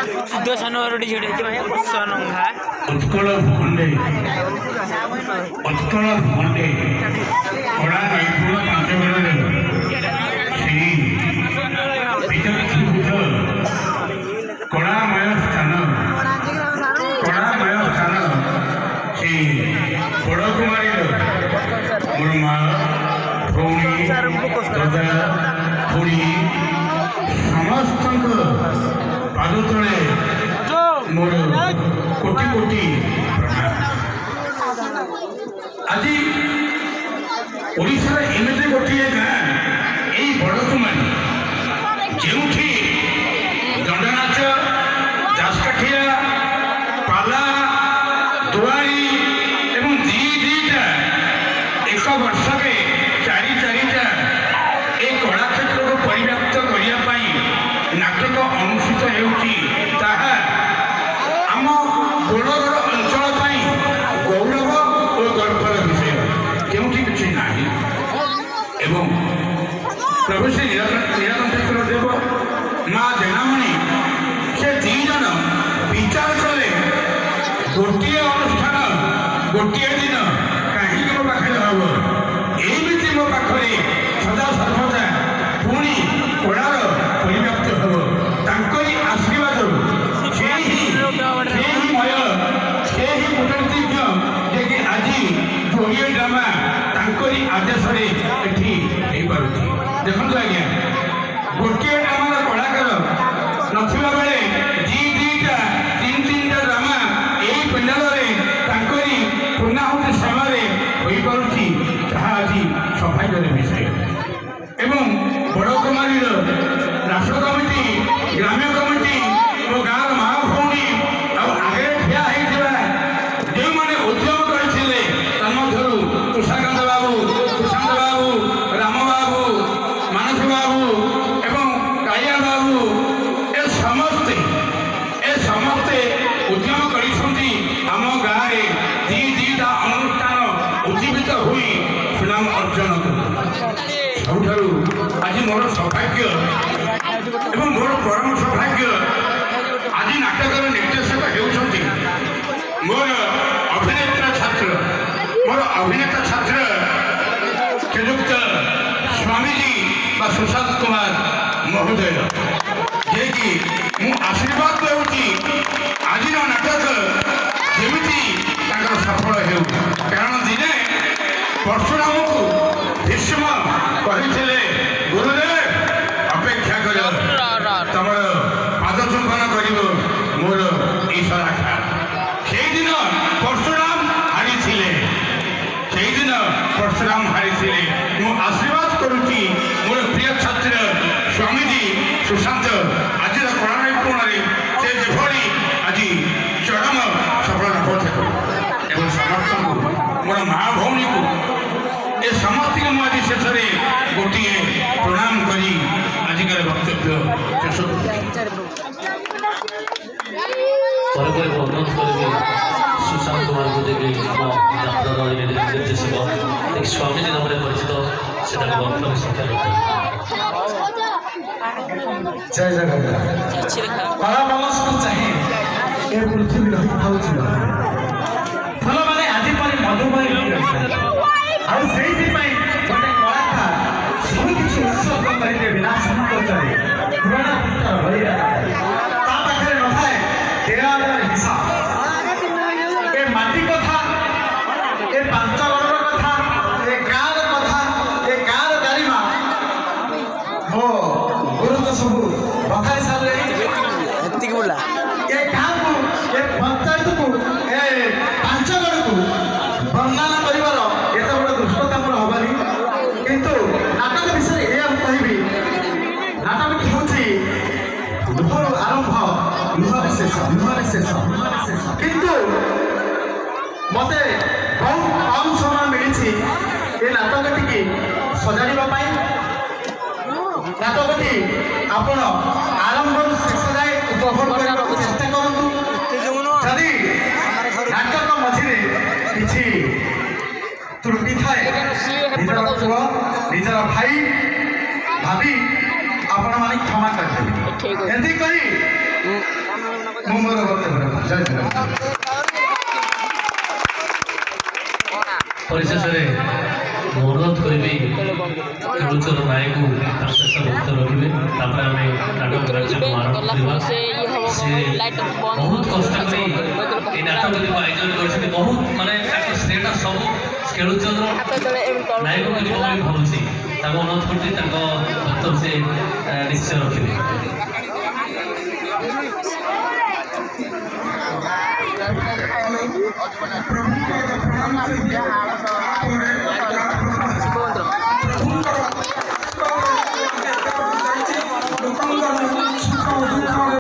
ସୁଦର୍ଶନ ଗୋଟେ ଝିଅଟେ କୁଶନଘା ଉତ୍କଳ ଭୂଖଣ୍ଡେ କଳା ନୈପୁଣ ପାଞ୍ଚଗଡ଼ରେ ସେହି ବିଚକ୍ଷୁଭୂତ କଳାମୟ ସ୍ଥାନ ସେହି ବଡ଼କୁମାରୀର ମୋର ମା ଭଉଣୀ ଦାଦା ଖୁଡ଼ୀ ସମସ୍ତଙ୍କ ପାଦ ତଳେ ମୋର କୋଟି କୋଟି ପ୍ରଣାମ। ଆଜି ଓଡ଼ିଶାର ଏମିତି ଗୋଟିଏ ଗାଁ ଏଇ ବଡ଼କୁମାରୀ ଯେଉଁଠି ଦଣ୍ଡନାଚ ଦାସକାଠିଆ ପାଲା ଦୁଆରୀ ଏବଂ ଦିଟା ଏକ ବର୍ଷକେ ଚାରିଟା ଏ କଳାକ୍ଷେତ୍ରକୁ ପରିବ୍ୟାପ୍ତ କରିବା ପାଇଁ ନାଟକ ଅନୁଷ୍ଠିତ ହେଉଛି ତାହା ଆମ ବୋଲଗଡ଼ ଅଞ୍ଚଳ ପାଇଁ ଗୌରବ ଓ ଗର୍ବର ବିଷୟ କେଉଁଠି କିଛି ନାହିଁ। ଏବଂ ପ୍ରଭୁ ଶ୍ରୀ ନୀଳକଣ୍ଠେଶ୍ୱର ଦେବ ମା ଜେନାମଣି ସେ ଦୁଇ ଜଣ ବିଚାର କଲେ ଗୋଟିଏ ଅନୁଷ୍ଠାନ ଗୋଟିଏ ଦିନ କାହିଁକି ମୋ ପାଖରେ ହବ, ଏମିତି ମୋ ପାଖରେ ସଦା ସର୍ବଦା ପୁଣି କଳାର ପରିବ୍ୟାପ୍ତ ହେବ ତାଙ୍କରି ଆଶୀର୍ବାଦରୁ ସେ ହିଁ ମୟ ସେ ହିଁ କୂଟନୀତିଜ୍ଞ ଯିଏକି ଆଜି ଓଡ଼ିଆ ଡ୍ରାମା ତାଙ୍କରି ଆଦେଶରେ ଏଠି ହେଇପାରୁଛି। ଦେଖନ୍ତୁ ଆଜ୍ଞା, ଗୋଟିଏ ଡ୍ରାମାର କଳାକାର ନଥିବା ବେଳେ ଦିଟା ତିନିଟା ଡ୍ରାମା ଏଇ ପେଣ୍ଡାଲରେ ତାଙ୍କରି ପୂର୍ଣ୍ଣାହୁତି ସମୟରେ ହୋଇପାରୁଛି ତାହା ଆଜି ସୌଭାଗ୍ୟର ବିଷୟ। ଏବଂ ବଡ଼କୁମାରୀର ରାସ କମିଟି ଗ୍ରାମ୍ୟ କମିଟି ମୋ ଗାଁର ମା ଭଉଣୀ ଆଉ ଆଗରେ ଠିଆ ହେଇଥିବା ଯେଉଁମାନେ ଉଦ୍ୟମ କରିଥିଲେ ତନ୍ମଧ୍ୟରୁ ତୁଷାରକାନ୍ତ ବାବୁ, ସୁଶାନ୍ତ ବାବୁ, ରାମ ବାବୁ, ମାନସ ବାବୁ ଏବଂ କାଳିଆ ବାବୁ ଏ ସମସ୍ତେ ଉଦ୍ୟମ କରିଛନ୍ତି ଆମ ଗାଁରେ ଦିଟା ଅନୁଷ୍ଠାନ ଉଜ୍ଜୀବିତ ହୋଇ ସୁନାମ ଅର୍ଜନ କରୁ। ସବୁଠାରୁ ଆଜି ମୋର ସୌଭାଗ୍ୟ ଏବଂ ମୋର ପରମ ସୌଭାଗ୍ୟ ଆଜି ନାଟକର ନିର୍ଦ୍ଦେଶକ ହେଉଛନ୍ତି ମୋର ଅଭିନେତା ଛାତ୍ର ଶ୍ରୀଯୁକ୍ତ ସ୍ୱାମୀଜୀ ବା ସୁଶାନ୍ତ କୁମାର ମହୋଦୟ, ଯିଏକି ମୁଁ ଆଶୀର୍ବାଦ ଦେଉଛି ଆଜିର ନାଟକ ଯେମିତି ତାଙ୍କର ସଫଳ ହେଉ। କାରଣ ଦିନେ ପରଶୁରାମକୁ ଭୀଷ୍ମ କହିଥିଲେ ଗୁରୁଦେବ ଅପେକ୍ଷା କର ତମର ପାଦ ଚୁମ୍ବନ କରିବ ମୋର ଈଶ୍ୱର ଆଖ୍ୟା। ସେଇଦିନ ପରଶୁରାମ ହାରିଥିଲେ। ମୁଁ ଆଶୀର୍ବାଦ କରୁଛି ମୋର ପ୍ରିୟ ଛାତ୍ର ସ୍ୱାମୀଜୀ ସୁଶାନ୍ତ ଆଜିର କଳା ନୈପୁଣ୍ୟରେ ସେ ଯେଭଳି ଆଜି ଚରମ ସଫଳତା ପହଞ୍ଚେଇବ ଏବଂ ସମସ୍ତଙ୍କୁ ମୋର ମା ଭଉଣୀକୁ ଏ ସମସ୍ତଙ୍କୁ ମୁଁ ଆଜି ଶେଷରେ ଗୋଟିଏ ପ୍ରଣାମ କରି ଆଜିକାର ବକ୍ତବ୍ୟ ଶେଷ କରୁଛି। ପରେ ଅନୁରୋଧ କରିବି ସୁଶାନ୍ତ କୁମାରଙ୍କୁ ଦେବି ଆମ ଯାତ୍ରାର ନିର୍ଦ୍ଦେଶକ ସ୍ୱାମୀଜୀ ନାମରେ ପରିଚିତ ସେଟାକୁ ବକ୍ତବ୍ୟ ସଂଖ୍ୟା ଜୟ ଜଗନ୍ନାଥ। କଳା ମନସ୍କୁ ଚାହିଁ ଏ ପୃଥିବୀ ରହିଥାଉଛି ଫୁଲମାନେ ଆଜି ପରି ମଧୁମୟ ଆଉ ସେଇଥିପାଇଁ ଗୋଟେ କଳାକାର ସବୁ କିଛି ଉତ୍ସର୍ଗ କରିଲେ ବିନା ସଂକୋଚରେ ପୁରୁଣା ପୁସ୍ତକ ଭରିଆ ତା ପାଖରେ ନଥାଏ ଦେୱାଲର ହିସାବ। ଏ ମାଟି କଥା, ଏ ପାଞ୍ଚଗଡ଼ର କଥା, ଏ ଗାଁର କଥା, ଏ ଗାଁର ଗାରିମା ମୋ ଗୁରୁ ତ ସବୁ ବଖାଇ ସାରିଲେଣି। ଏତିକି ବୋଲା ଏ ଗାଁକୁ, ଏ ପଞ୍ଚାୟତକୁ, ଏ ପାଞ୍ଚଗଡ଼କୁ ବର୍ଣ୍ଣନା କରିବାର ଏତେ ବଡ଼ ଦୁଷ୍ଟତା ମୋର ହବନି। କିନ୍ତୁ ନାଟକ ବିଷୟରେ ଏଇଆ ମୁଁ କହିବି, ନାଟକଟି ହେଉଛି ଲୁହରୁ ଆରମ୍ଭ ଲୁହରେ ଶେଷ। କିନ୍ତୁ ମୋତେ ବହୁତ କମ୍ ସମୟ ମିଳିଛି ଏ ନାଟକଟିକି ସଜାଡ଼ିବା ପାଇଁ। ନାଟକଟି ଆପଣ ଆରମ୍ଭରୁ ଶେଷ ଯାଏ ଉପଭୋଗ କରିବାକୁ ଚେଷ୍ଟା କରନ୍ତୁ। ଯଦି ନାଟକ ମଝିରେ କିଛି ତ୍ରୁଟି ଥାଏ ନିଜର ପୁଅ ନିଜର ଭାଇ ଭାବି ଆପଣମାନେ କ୍ଷମା କରିଦେବେ। ଏମିତି କରି ମୁଁ ମୋର ବକ୍ତବ୍ୟ ରଖୁଛି। ଜୟ ଜଗନ୍ନାଥ। ପରିଶେଷରେ ମୁଁ ଅନୁରୋଧ କରିବି ଖେଳୁଚର ନାୟକୁ ତାର ଶେଷ ବକ୍ତବ୍ୟ ରଖିବେ, ତାପରେ ଆମେ ନାଟକ କାର୍ଯ୍ୟକ୍ରମ ଆରମ୍ଭ କରିବା। ସେ ବହୁତ କଷ୍ଟ କରି এই ନାଟକଟିକୁ ଆୟୋଜନ କରିଛନ୍ତି। ବହୁତ ମାନେ ତାଙ୍କ ଶ୍ରେୟଟା ସବୁ ଖେଳୁଚର ନାୟକ ଯିବ ବୋଲି ଭାବୁଛି। ତାଙ୍କୁ ଅନୁରୋଧ କରୁଛି ତାଙ୍କ ବକ୍ତବ୍ୟ ସେ ନିଶ୍ଚୟ ରଖିବେ। ପ୍ରଭୁଙ୍କ ପ୍ରଣାମ କରି